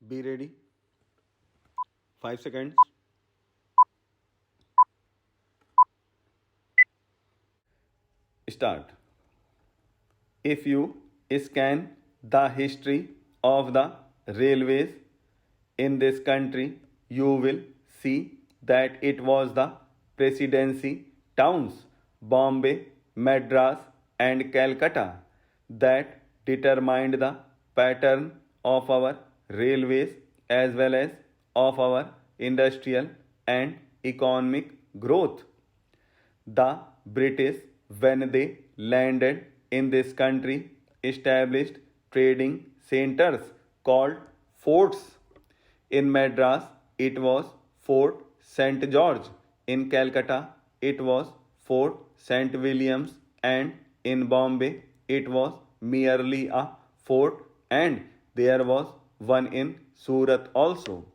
Be ready. 5 seconds. Start. If you scan the history of the railways in this country, you will see that it was the presidency towns Bombay, Madras, and Calcutta that determined the pattern of our railways as well as of our industrial and economic growth. The British, when they landed in this country, established trading centers called forts. In Madras, it was Fort St. George. In Calcutta, it was Fort St. Williams. And in Bombay, it was merely a fort, and there was one in Surat also.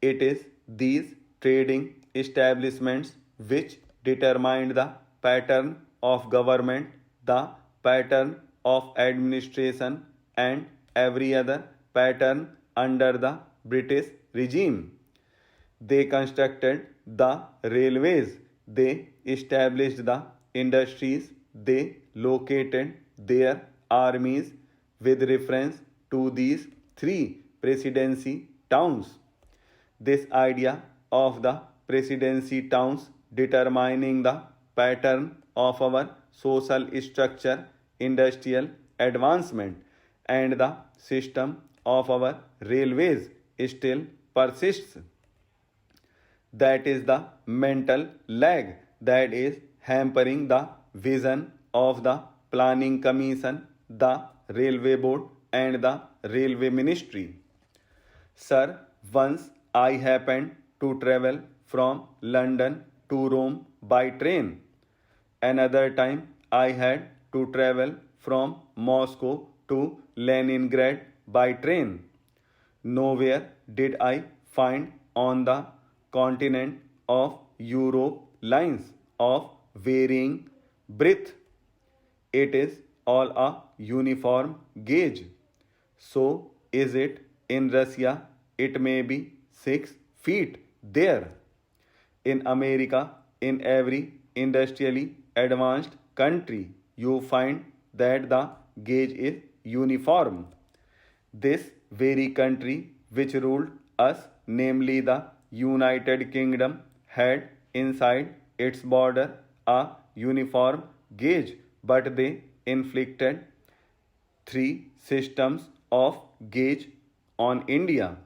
It is these trading establishments which determined the pattern of government, the pattern of administration, and every other pattern under the British regime. They constructed the railways, they established the industries, they located their armies with reference to these three presidency towns. This idea of the presidency towns determining the pattern of our social structure, industrial advancement, and the system of our railways still persists. That is the mental lag that is hampering the vision of the Planning Commission, the Railway Board, and the Railway Ministry. Sir, once I happened to travel from London to Rome by train. Another time I had to travel from Moscow to Leningrad by train. Nowhere did I find on the continent of Europe lines of varying breadth. It is all a uniform gauge. So is it in Russia? It may be 6 feet there. In America, in every industrially advanced country, you find that the gauge is uniform. This very country which ruled us, namely the United Kingdom, had inside its border a uniform gauge, but they inflicted three systems of gauge on India.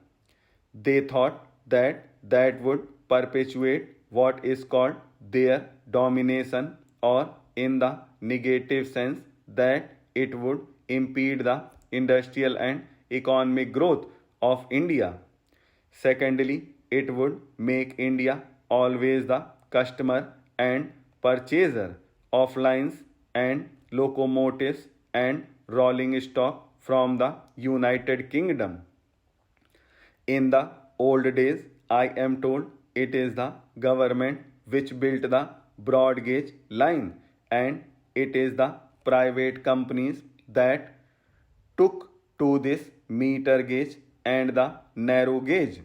They thought that that would perpetuate what is called their domination, or in the negative sense, that it would impede the industrial and economic growth of India. Secondly, it would make India always the customer and purchaser of lines and locomotives and rolling stock from the United Kingdom. In the old days, I am told it is the government which built the broad gauge line, and it is the private companies that took to this meter gauge and the narrow gauge.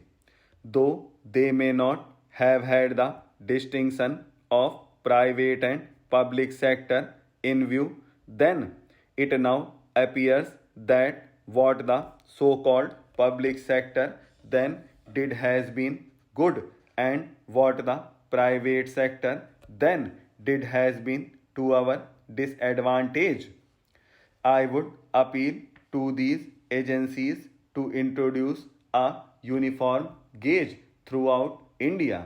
Though they may not have had the distinction of private and public sector in view, then it now appears that what the so called public sector then did has been good, and what the private sector then did has been to our disadvantage. I would appeal to these agencies to introduce a uniform gauge throughout India.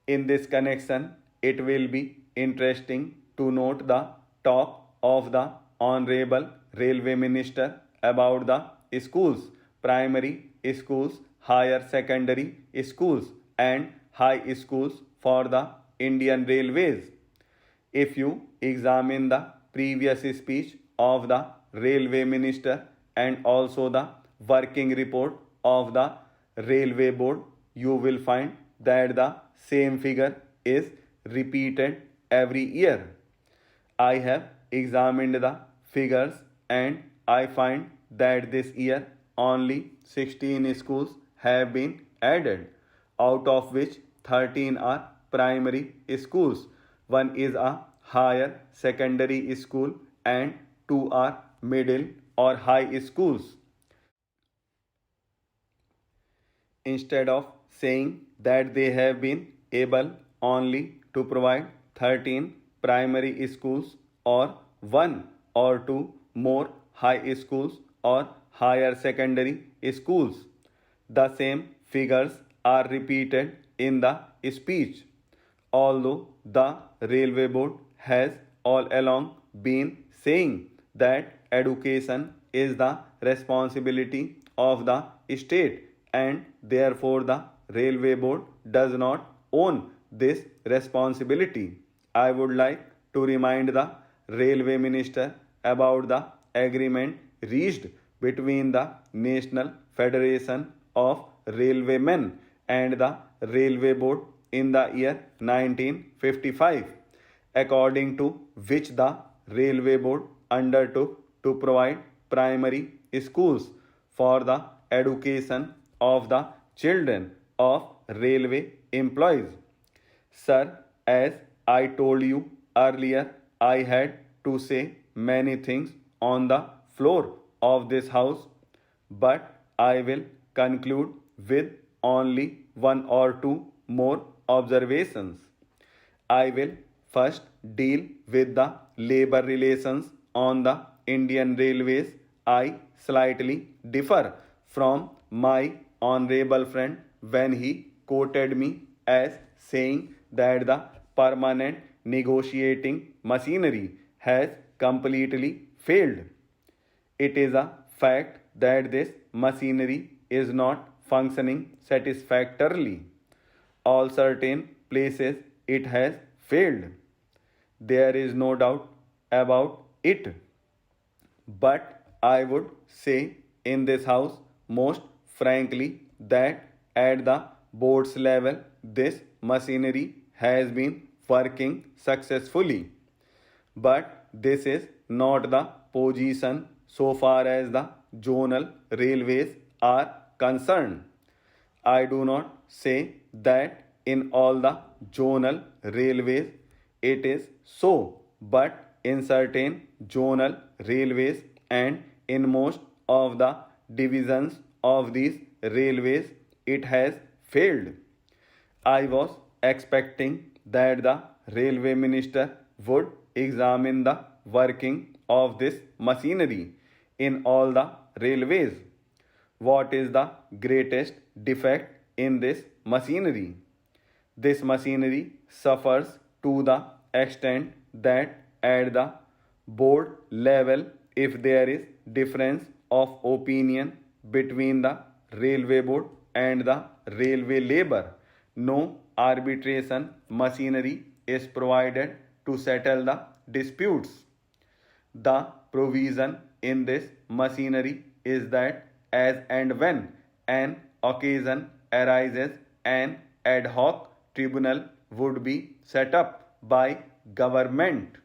In this connection, it will be interesting to note the talk of the Honorable Railway Minister about the schools, primary schools, higher secondary schools, and high schools for the Indian Railways. If you examine the previous speech of the Railway Minister and also the working report of the Railway Board, you will find that the same figure is repeated every year. I have examined the figures and I find that this year only 16 schools have been added, out of which 13 are primary schools, one is a higher secondary school, and two are middle or high schools. Instead of saying that they have been able only to provide 13 primary schools or one or two more high schools or higher secondary schools, the same figures are repeated in the speech. Although the Railway Board has all along been saying that education is the responsibility of the state and therefore the Railway Board does not own this responsibility, I would like to remind the Railway Minister about the agreement reached between the National Federation of Railwaymen and the Railway Board in the year 1955, according to which the Railway Board undertook to provide primary schools for the education of the children of railway employees. Sir, as I told you earlier, I had to say many things on the floor of this house, but I will conclude with only one or two more observations. I will first deal with the labor relations on the Indian Railways. I slightly differ from my honorable friend when he quoted me as saying that the permanent negotiating machinery has completely failed. It is a fact that this machinery is not functioning satisfactorily. All certain places it has failed. There is no doubt about it. But I would say in this house most frankly that at the board's level this machinery has been working successfully. But this is not the position so far as the zonal railways are concerned. I do not say that in all the zonal railways it is so, but in certain zonal railways and in most of the divisions of these railways it has failed. I was expecting that the railway minister would examine the working of this machinery in all the railways. What is the greatest defect in this machinery? This machinery suffers to the extent that at the board level, if there is difference of opinion between the railway board and the railway labor, no arbitration machinery is provided to settle the disputes. The provision in this machinery is that as and when an occasion arises, an ad hoc tribunal would be set up by government